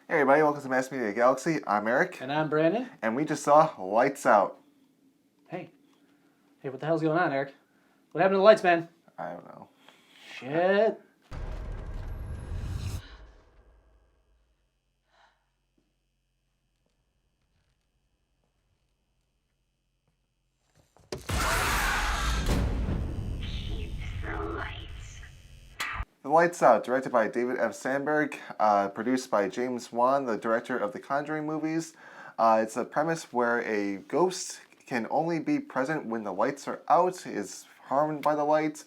Hey everybody, welcome to Mass Media Galaxy. I'm Eric. And I'm Brandon. And we just saw Lights Out. Hey. Hey, what the hell's going on, Eric? What happened to the lights, man? I don't know. Shit. The Lights Out, directed by David F. Sandberg, produced by James Wan, the director of the Conjuring movies. It's a premise where a ghost can only be present when the lights are out, is harmed by the lights.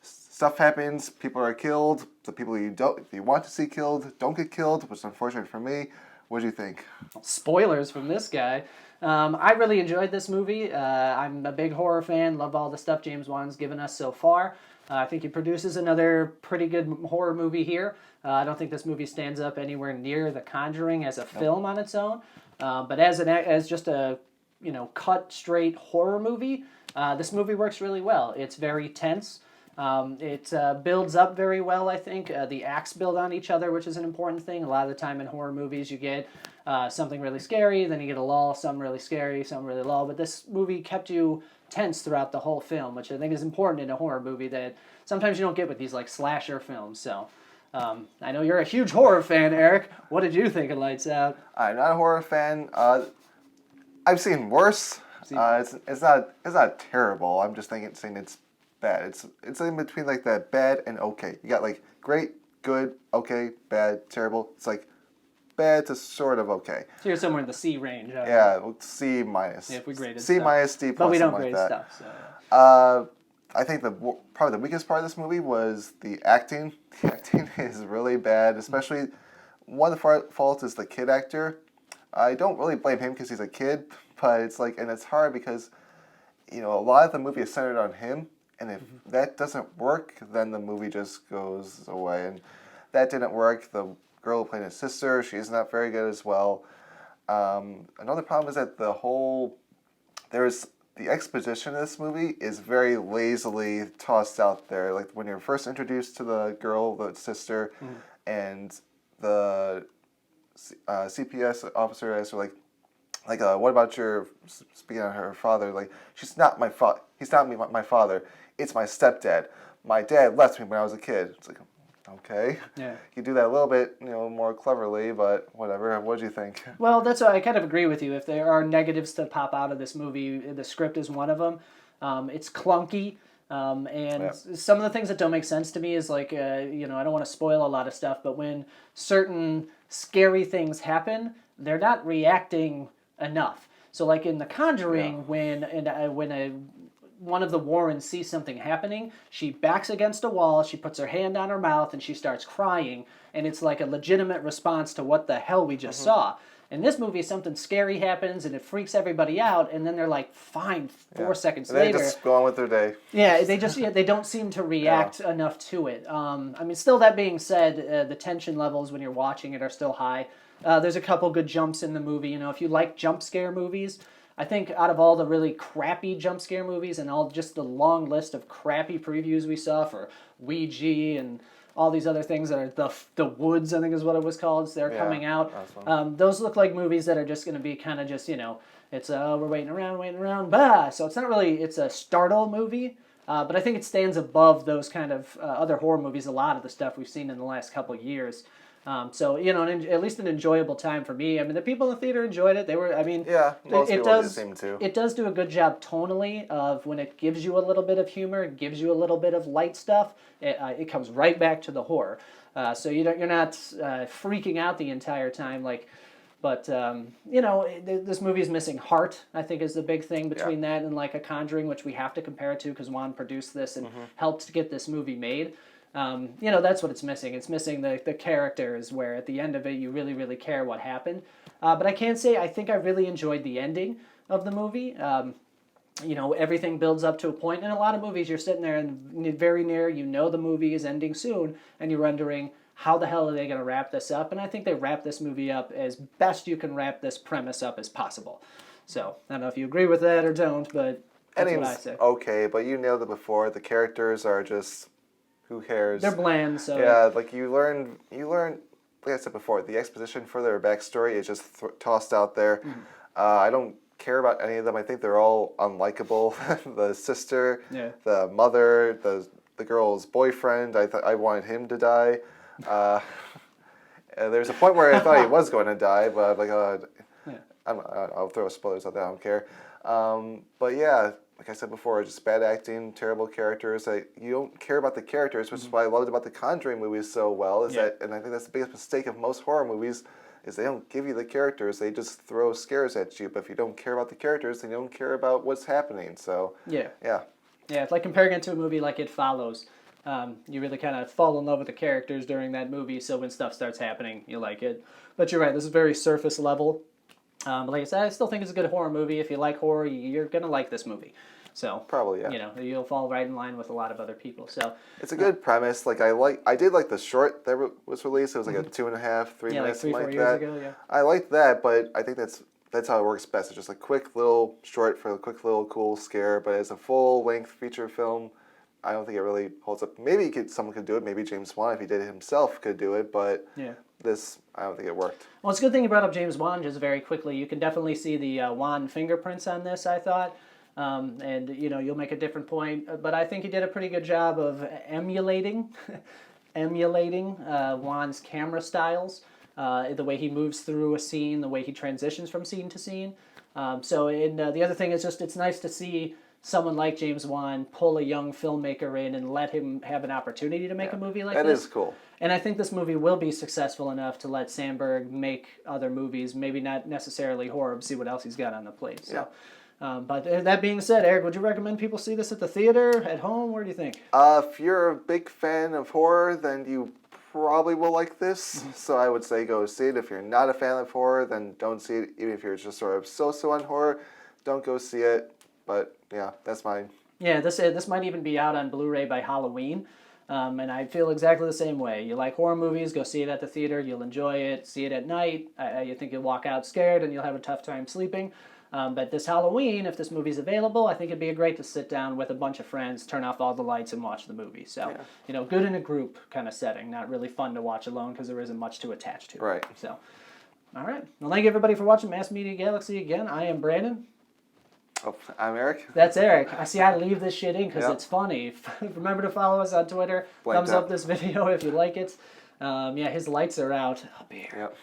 Stuff happens, people are killed, the people you want to see killed don't get killed, which is unfortunate for me. What do you think? Spoilers from this guy. I really enjoyed this movie. I'm a big horror fan, love all the stuff James Wan's given us so far. I think he produces another pretty good horror movie here. I don't think this movie stands up anywhere near The Conjuring as a film on its own. But as just a cut straight horror movie, this movie works really well. It's very tense. It builds up very well, I think. The acts build on each other, which is an important thing. A lot of the time in horror movies, you get something really scary, then you get a lull, some really scary, some really lull. But this movie kept you tense throughout the whole film, which I think is important in a horror movie that sometimes you don't get with these like slasher films. So I know you're a huge horror fan, Eric. What did you think of Lights Out? I'm not a horror fan. I've seen worse. It's not terrible. I'm just saying it's bad. It's in between like that bad and okay. You got like great, good, okay, bad, terrible. It's like bad to sort of okay. So you're somewhere in the C range. Yeah, C minus. Yeah, if we graded C stuff. minus, D plus, but we don't something grade like that. stuff. So. I think probably the weakest part of this movie was the acting. The acting is really bad, especially one of the faults is the kid actor. I don't really blame him because he's a kid, but it's like, and it's hard because, a lot of the movie is centered on him, and if that doesn't work, then the movie just goes away, and that didn't work. The girl who played his sister, she's not very good as well. Another problem is that the exposition of this movie is very lazily tossed out there. Like when you're first introduced to the girl, the sister, and the CPS officer asks her what about your, speaking of her father, like, she's not my father. He's not my father. It's my stepdad. My dad left me when I was a kid. It's like, okay. Yeah. You do that a little bit, more cleverly, but whatever. What do you think? Well, that's why I kind of agree with you. If there are negatives to pop out of this movie, the script is one of them. It's clunky. Some of the things that don't make sense to me is like, I don't want to spoil a lot of stuff, but when certain scary things happen, they're not reacting enough. So like in The Conjuring, when one of the Warrens sees something happening, she backs against a wall, she puts her hand on her mouth, and she starts crying, and it's like a legitimate response to what the hell we just saw. In this movie, something scary happens, and it freaks everybody out, and then they're like, fine, 4 seconds and they later. just go on with their day. Yeah, they don't seem to react enough to it. Still that being said, the tension levels when you're watching it are still high. There's a couple good jumps in the movie. If you like jump scare movies, I think out of all the really crappy jump scare movies and all just the long list of crappy previews we saw for Ouija and all these other things that are the Woods, I think is what it was called, so they're coming out. Those look like movies that are just going to be kind of just, it's we're waiting around, bah! So it's not really, it's a startle movie, but I think it stands above those kind of other horror movies, a lot of the stuff we've seen in the last couple of years. At least an enjoyable time for me. The people in the theater enjoyed it. They were, most people did the same too. It does do a good job tonally of when it gives you a little bit of humor, it gives you a little bit of light stuff. It comes right back to the horror. So you're not freaking out the entire time. This movie is missing heart, I think, is the big thing between that and like a Conjuring, which we have to compare it to because Juan produced this and helped to get this movie made. That's what it's missing. It's missing the characters where at the end of it you really, really care what happened. But I can say I think I really enjoyed the ending of the movie. Everything builds up to a point. In a lot of movies you're sitting there and very near, the movie is ending soon and you're wondering how the hell are they going to wrap this up? And I think they wrap this movie up as best you can wrap this premise up as possible. So I don't know if you agree with that or don't, but that's what I say. Okay, but you nailed it before. The characters are just... Who cares? They're bland, so... Yeah, like you learn like I said before, the exposition for their backstory is just tossed out there. I don't care about any of them. I think they're all unlikable. The sister, the mother, the girl's boyfriend. I wanted him to die. And there's a point where I thought he was going to die, but I'm like, I'll throw spoilers out there. I don't care. But yeah, like I said before, just bad acting, terrible characters. You don't care about the characters, which is what I loved about the Conjuring movies so well. And I think that's the biggest mistake of most horror movies, is they don't give you the characters. They just throw scares at you. But if you don't care about the characters, then you don't care about what's happening. So yeah, it's like comparing it to a movie like It Follows. You really kind of fall in love with the characters during that movie, so when stuff starts happening, you like it. But you're right, this is very surface level. But like I said, I still think it's a good horror movie. If you like horror, you're going to like this movie. So probably, yeah. You know, you'll fall right in line with a lot of other people. So it's a good premise. Like I did like the short that was released. It was like a 2.5, 3 minutes, like 3-4 years ago. Yeah, I liked that, but I think that's how it works best. It's just a quick little short for a quick little cool scare. But as a full length feature film, I don't think it really holds up. Maybe someone could do it. Maybe James Wan, if he did it himself, could do it. But this, I don't think it worked. Well, it's a good thing you brought up James Wan just very quickly. You can definitely see the Wan fingerprints on this, I thought. And, you know, you'll make a different point. But I think he did a pretty good job of emulating Wan's camera styles, the way he moves through a scene, the way he transitions from scene to scene. The other thing is just it's nice to see someone like James Wan pull a young filmmaker in and let him have an opportunity to make a movie like this. That is cool. And I think this movie will be successful enough to let Sandberg make other movies, maybe not necessarily horror, but see what else he's got on the plate. So, but that being said, Eric, would you recommend people see this at the theater, at home? Where do you think? If you're a big fan of horror, then you probably will like this. So I would say go see it. If you're not a fan of horror, then don't see it. Even if you're just sort of so-so on horror, don't go see it. But yeah, that's mine. Yeah, this might even be out on Blu-ray by Halloween. And I feel exactly the same way. You like horror movies, go see it at the theater. You'll enjoy it. See it at night. You think you'll walk out scared and you'll have a tough time sleeping. But this Halloween, if this movie's available, I think it'd be great to sit down with a bunch of friends, turn off all the lights, and watch the movie. So, you know, good in a group kind of setting. Not really fun to watch alone because there isn't much to attach to. Right. So, all right. Well, thank you everybody for watching Mass Media Galaxy again. I am Brandon. Oh, I'm Eric. That's Eric. I leave this shit in because it's funny. Remember to follow us on Twitter. Thumbs up this video if you like it. His lights are out. Up here. Yep.